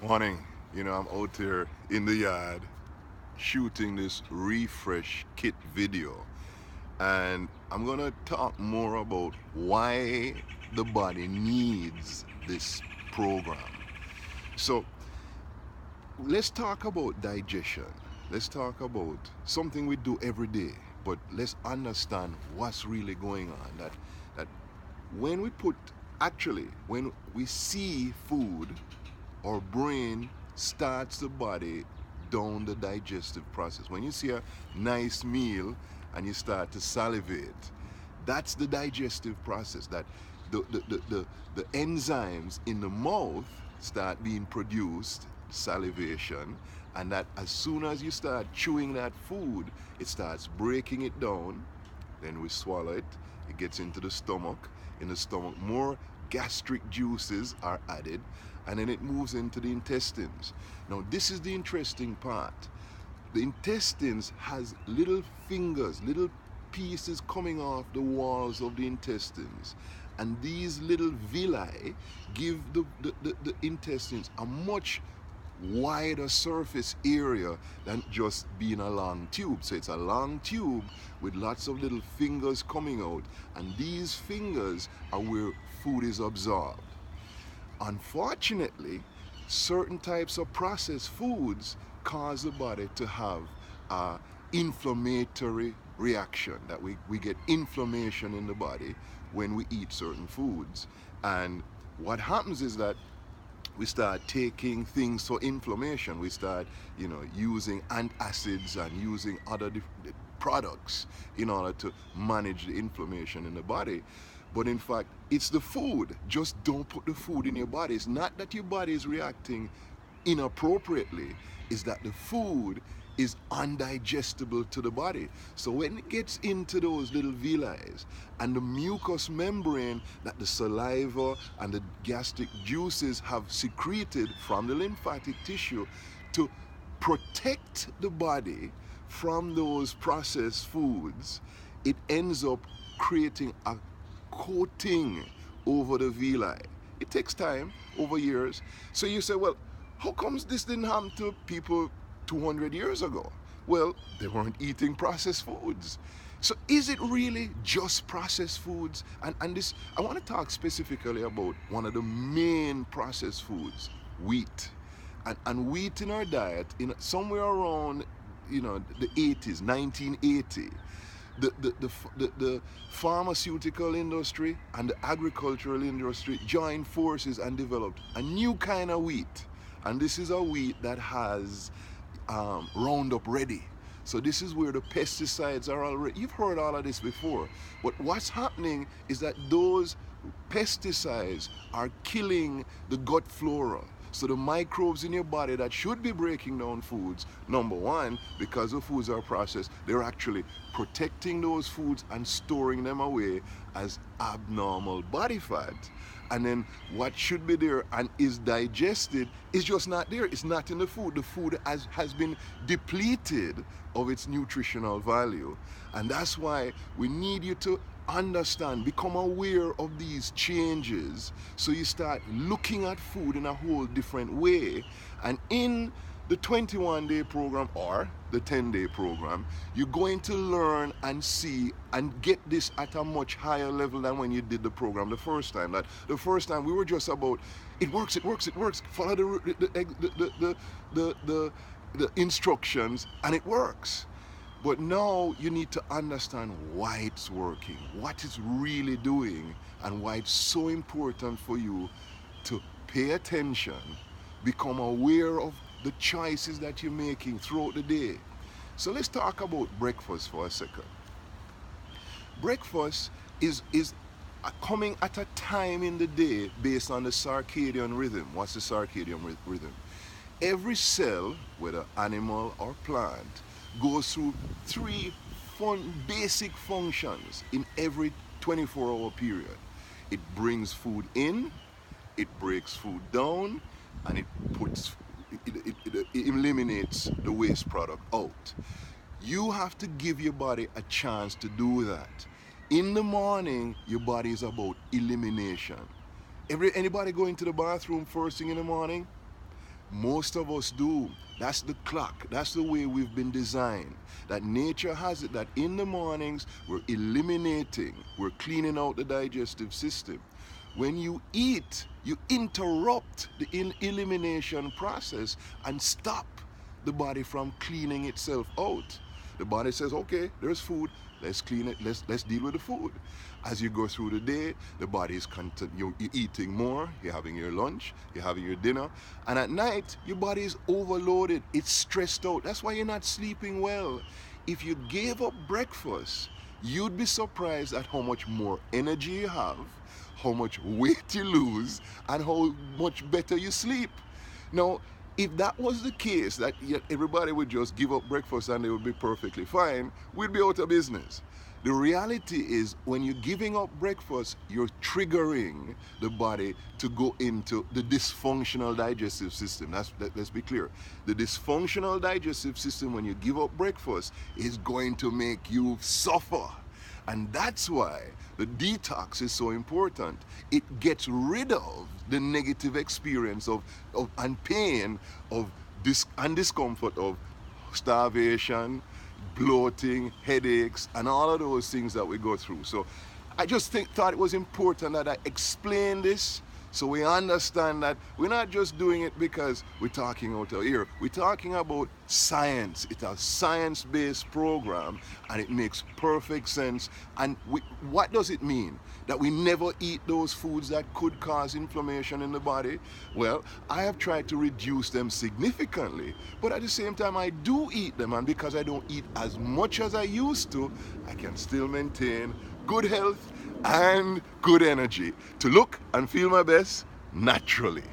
Morning. I'm out here in the yard shooting this refresh kit video. And I'm going to talk more about why the body needs this program. So, let's talk about digestion. Let's talk about something we do every day, but let's understand what's really going on. That when we put actually when we see food, our brain starts the body down the digestive process. When you see a nice meal and you start to salivate, that's the digestive process. That the enzymes in the mouth start being produced, salivation, and that as soon as you start chewing that food, it starts breaking it down. Then we swallow it, it gets into the stomach. In the stomach, more gastric juices are added, and then it moves into the intestines. Now, this is the interesting part. The intestines has little fingers, little pieces coming off the walls of the intestines. And these little villi give the intestines a much wider surface area than just being a long tube. So it's a long tube with lots of little fingers coming out, and these fingers are where food is absorbed. Unfortunately, certain types of processed foods cause the body to have a inflammatory reaction, that we get inflammation in the body when we eat certain foods. And what happens is that we start taking things for inflammation. We start, using antacids and using other products in order to manage the inflammation in the body. But in fact, it's the food. Just don't put the food in your body. It's not that your body is reacting inappropriately, is that the food is undigestible to the body. So when it gets into those little villi and the mucous membrane that the saliva and the gastric juices have secreted from the lymphatic tissue to protect the body from those processed foods, it ends up creating a coating over the villi. It takes time, over years. So you say, well, how comes this didn't happen to people 200 years ago? Well, they weren't eating processed foods. So is it really just processed foods? And this, I want to talk specifically about one of the main processed foods, wheat. And wheat in our diet, in somewhere around, the 80s, 1980, the pharmaceutical industry and the agricultural industry joined forces and developed a new kind of wheat. And this is a wheat that has Roundup Ready. So this is where the pesticides are already. You've heard all of this before. But what's happening is that those pesticides are killing the gut flora. So the microbes in your body that should be breaking down foods, number one, because the foods are processed, they're actually protecting those foods and storing them away as abnormal body fat. And then what should be there and is digested is just not there. It's not in the food. The food has been depleted of its nutritional value. And that's why we need you to understand, become aware of these changes, so you start looking at food in a whole different way. And in the 21-day program or the 10-day program, you're going to learn and see and get this at a much higher level than when you did the program the first time. That the first time we were just about, it works, it works, it works. Follow the instructions and it works. But now you need to understand why it's working, what it's really doing, and why it's so important for you to pay attention, become aware of the choices that you're making throughout the day. So let's talk about breakfast for a second. Breakfast is coming at a time in the day based on the circadian rhythm. What's the circadian rhythm? Every cell, whether animal or plant, goes through three basic functions in every 24-hour period. It brings food in, it breaks food down, and it eliminates the waste product out. You have to give your body a chance to do that. In the morning, your body is about elimination. Anybody going to the bathroom first thing in the morning? Most of us do. That's the clock. That's the way we've been designed. That nature has it that in the mornings we're eliminating, we're cleaning out the digestive system. When you eat, you interrupt the elimination process and stop the body from cleaning itself out. The body says, okay, there's food, let's clean it, let's deal with the food. As you go through the day, the body is you're eating more, you're having your lunch, you're having your dinner, and at night, your body is overloaded, it's stressed out. That's why you're not sleeping well. If you gave up breakfast, you'd be surprised at how much more energy you have, how much weight you lose, and how much better you sleep. Now, if that was the case, that everybody would just give up breakfast and they would be perfectly fine, we'd be out of business. The reality is, when you're giving up breakfast, you're triggering the body to go into the dysfunctional digestive system. Let's be clear. The dysfunctional digestive system, when you give up breakfast, is going to make you suffer. And that's why the detox is so important. It gets rid of the negative experience and pain and discomfort of starvation, bloating, headaches, and all of those things that we go through. So I just thought it was important that I explain this so we understand that we're not just doing it because we're talking out our ear. We're talking about science. It's a science-based program, and it makes perfect sense. And what does it mean? That we never eat those foods that could cause inflammation in the body? Well, I have tried to reduce them significantly, but at the same time I do eat them, and because I don't eat as much as I used to, I can still maintain good health and good energy to look and feel my best naturally.